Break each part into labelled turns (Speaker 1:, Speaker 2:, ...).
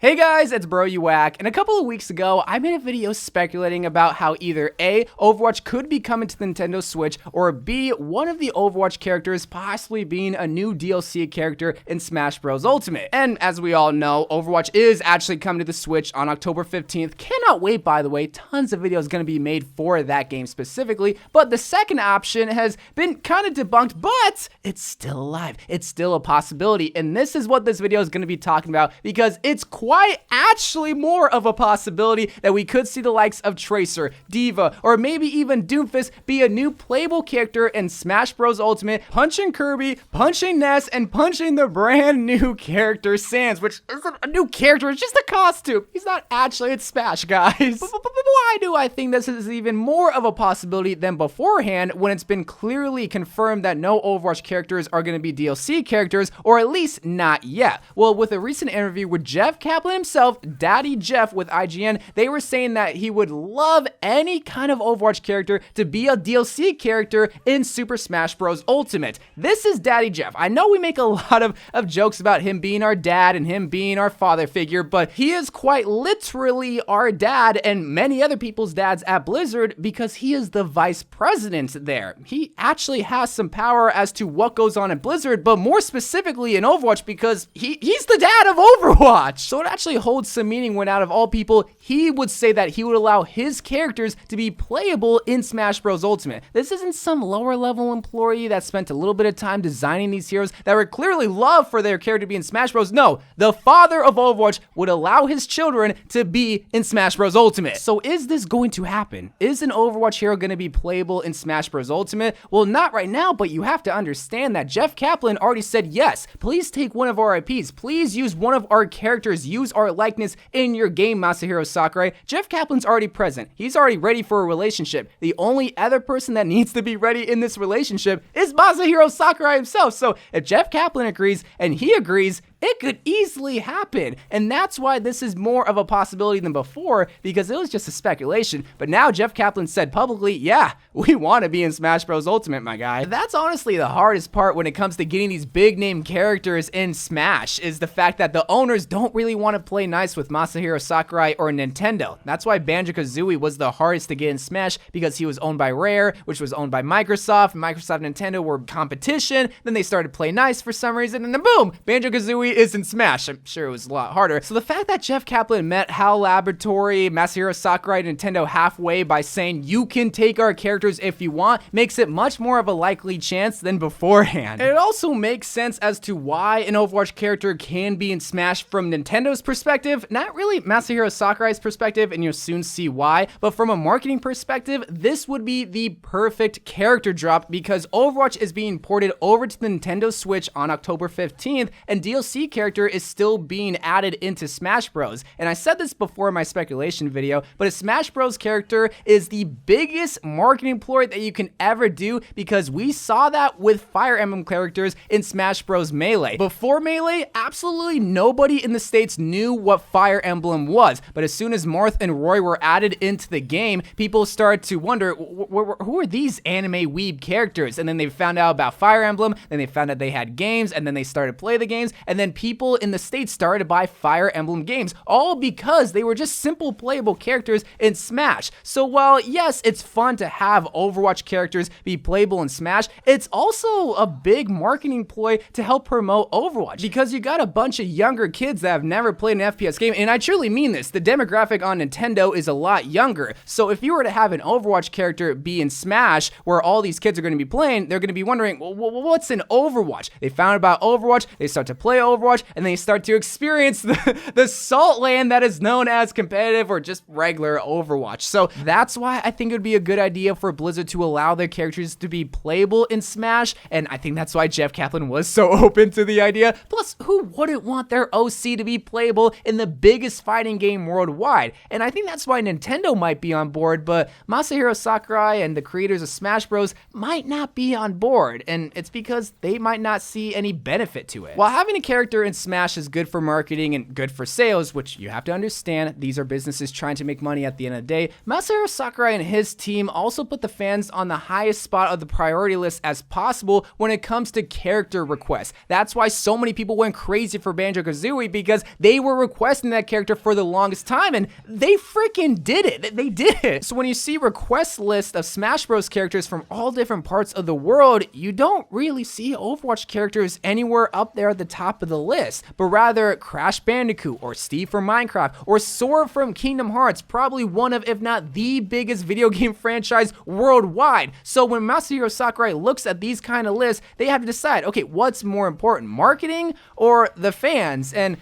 Speaker 1: Hey guys, it's Bro You Whack, and a couple of weeks ago, I made a video speculating about how either A, Overwatch could be coming to the Nintendo Switch, or B, one of the Overwatch characters possibly being a new DLC character in Smash Bros. Ultimate. And as we all know, Overwatch is actually coming to the Switch on October 15th. Cannot wait, by the way. Tons of videos going to be made for that game specifically, but the second option has been kind of debunked, but it's still alive. It's still a possibility, and this is what this video is going to be talking about, because it's quite actually more of a possibility that we could see the likes of TRACER, d.va, or maybe even Doomfist be a new playable character in Smash Bros. Ultimate, punching Kirby, punching Ness, and punching the brand new character Sans, which isn't a new character, it's just a costume. He's not actually in Smash, guys. But why do I think this is even more of a possibility than beforehand when it's been clearly confirmed that no Overwatch characters are going to be DLC characters, or at least not yet? Well, with a recent interview with Jeff Kaplan himself, Daddy Jeff with IGN, they were saying that he would love any kind of Overwatch character to be a DLC character in Super Smash Bros. Ultimate. This is Daddy Jeff. I know we make a lot of jokes about him being our dad and him being our father figure, but he is quite literally our dad and many other people's dads at Blizzard, because he is the vice president there. He actually has some power as to what goes on in Blizzard, but more specifically in Overwatch, because he's the dad of Overwatch. So it actually holds some meaning when, out of all people, he would say that he would allow his characters to be playable in Smash Bros. Ultimate. This isn't some lower level employee that spent a little bit of time designing these heroes that were clearly loved for their character to be in Smash Bros. No, the father of Overwatch would allow his children to be in Smash Bros. Ultimate. So is this going to happen? Is an Overwatch hero going to be playable in Smash Bros. Ultimate? Well, not right now, but you have to understand that Jeff Kaplan already said yes. Please take one of our IPs. Please use one of our characters. Use our likeness in your game, Masahiro Sakurai. Jeff Kaplan's already present. He's already ready for a relationship. The only other person that needs to be ready in this relationship is Masahiro Sakurai himself. So if Jeff Kaplan agrees and he agrees, it could easily happen. And that's why this is more of a possibility than before, because it was just a speculation. But now Jeff Kaplan said publicly, yeah, we want to be in Smash Bros. Ultimate, my guy. That's honestly the hardest part when it comes to getting these big name characters in Smash, is the fact that the owners don't really want to play nice with Masahiro Sakurai or Nintendo. That's why Banjo-Kazooie was the hardest to get in Smash, because he was owned by Rare, which was owned by Microsoft. Microsoft and Nintendo were competition. Then they started to play nice for some reason, and then boom, Banjo-Kazooie is in Smash. I'm sure it was a lot harder. So the fact that Jeff Kaplan met HAL Laboratory, Masahiro Sakurai, Nintendo halfway by saying you can take our characters if you want makes it much more of a likely chance than beforehand. And it also makes sense as to why an Overwatch character can be in Smash from Nintendo's perspective, not really Masahiro Sakurai's perspective, and you'll soon see why, but from a marketing perspective, this would be the perfect character drop, because Overwatch is being ported over to the Nintendo Switch on October 15th, and DLC character is still being added into Smash Bros. And I said this before in my speculation video, but a Smash Bros character is the biggest marketing ploy that you can ever do, because we saw that with Fire Emblem characters in Smash Bros. Melee. Before Melee, absolutely nobody in the States knew what Fire Emblem was, but as soon as Marth and Roy were added into the game, people started to wonder, who are these anime weeb characters? And then they found out about Fire Emblem, then they found out they had games, and then they started to play the games, and then people in the States started to buy Fire Emblem games, all because they were just simple playable characters in Smash. So while yes, it's fun to have Overwatch characters be playable in Smash, it's also a big marketing ploy to help promote Overwatch, because you got a bunch of younger kids that have never played an FPS game, and I truly mean this, the demographic on Nintendo is a lot younger. So if you were to have an Overwatch character be in Smash, where all these kids are going to be playing, they're going to be wondering, well, what's an Overwatch? They found out about Overwatch, they start to play Overwatch, and they start to experience the salt land that is known as competitive or just regular Overwatch. So that's why I think it would be a good idea for Blizzard to allow their characters to be playable in Smash, and I think that's why Jeff Kaplan was so open to the idea. Plus, who wouldn't want their OC to be playable in the biggest fighting game worldwide? And I think that's why Nintendo might be on board, but Masahiro Sakurai and the creators of Smash Bros. Might not be on board, and it's because they might not see any benefit to it. While having a character character in Smash is good for marketing and good for sales, which you have to understand, these are businesses trying to make money at the end of the day, Masahiro Sakurai and his team also put the fans on the highest spot of the priority list as possible when it comes to character requests. That's why so many people went crazy for Banjo-Kazooie, because they were requesting that character for the longest time, and they freaking did it. They did it. So when you see request lists of Smash Bros characters from all different parts of the world, you don't really see Overwatch characters anywhere up there at the top of the list, but rather Crash Bandicoot or Steve from Minecraft or Sora from Kingdom Hearts, probably one of, if not the biggest video game franchise worldwide. So when Masahiro Sakurai looks at these kind of lists, they have to decide, okay, what's more important, marketing or the fans? And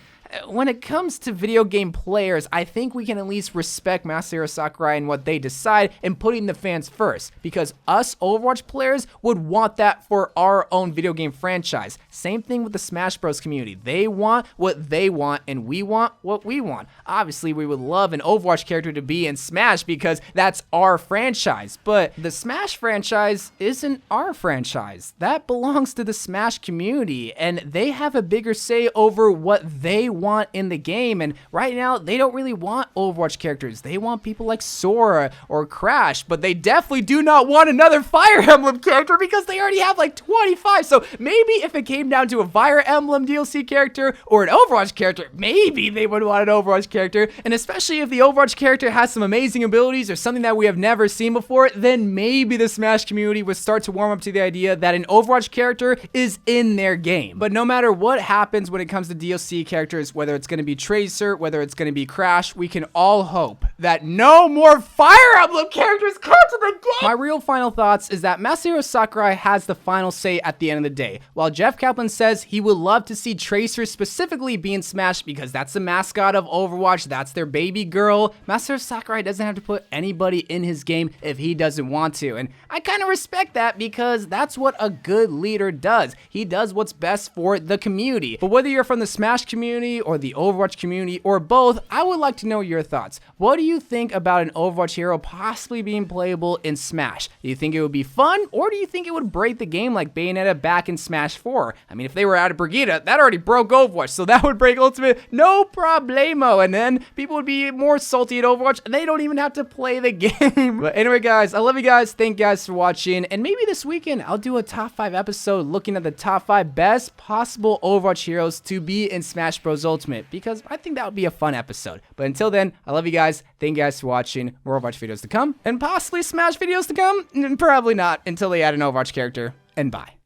Speaker 1: when it comes to video game players, I think we can at least respect Masahiro Sakurai and what they decide in putting the fans first, because us Overwatch players would want that for our own video game franchise. Same thing with the Smash Bros community. They want what they want and we want what we want. Obviously, we would love an Overwatch character to be in Smash because that's our franchise, but the Smash franchise isn't our franchise. That belongs to the Smash community, and they have a bigger say over what they want in the game. And right now, they don't really want Overwatch characters. They want people like Sora or Crash, but they definitely do not want another Fire Emblem character because they already have like 25. So maybe if it came down to a Fire Emblem DLC character or an Overwatch character, maybe they would want an Overwatch character. And especially if the Overwatch character has some amazing abilities or something that we have never seen before, then maybe the Smash community would start to warm up to the idea that an Overwatch character is in their game. But no matter what happens when it comes to DLC characters, whether it's going to be Tracer, whether it's going to be Crash, we can all hope that no more Fire Emblem characters come to the game. My real final thoughts is that Masahiro Sakurai has the final say at the end of the day. While Jeff Kaplan says he would love to see Tracer specifically be in Smash because that's the mascot of Overwatch, that's their baby girl, Masahiro Sakurai doesn't have to put anybody in his game if he doesn't want to. And I kind of respect that because that's what a good leader does. He does what's best for the community. But whether you're from the Smash community or the Overwatch community or both, I would like to know your thoughts. What do you think about an Overwatch hero possibly being playable in Smash? Do you think it would be fun, or do you think it would break the game like Bayonetta back in Smash 4? I mean, if they were out of Brigitte, that already broke Overwatch, so that would break Ultimate no problemo, and then people would be more salty at Overwatch, and they don't even have to play the game. But anyway, guys, I love you guys. Thank you guys for watching, and maybe this weekend I'll do a top 5 episode looking at the top 5 best possible Overwatch heroes to be in Smash Bros. Ultimate, because I think that would be a fun episode. But until then, I love you guys. Thank you guys for watching. More Overwatch videos to come, and possibly Smash videos to come. Probably not until they add an Overwatch character. And bye.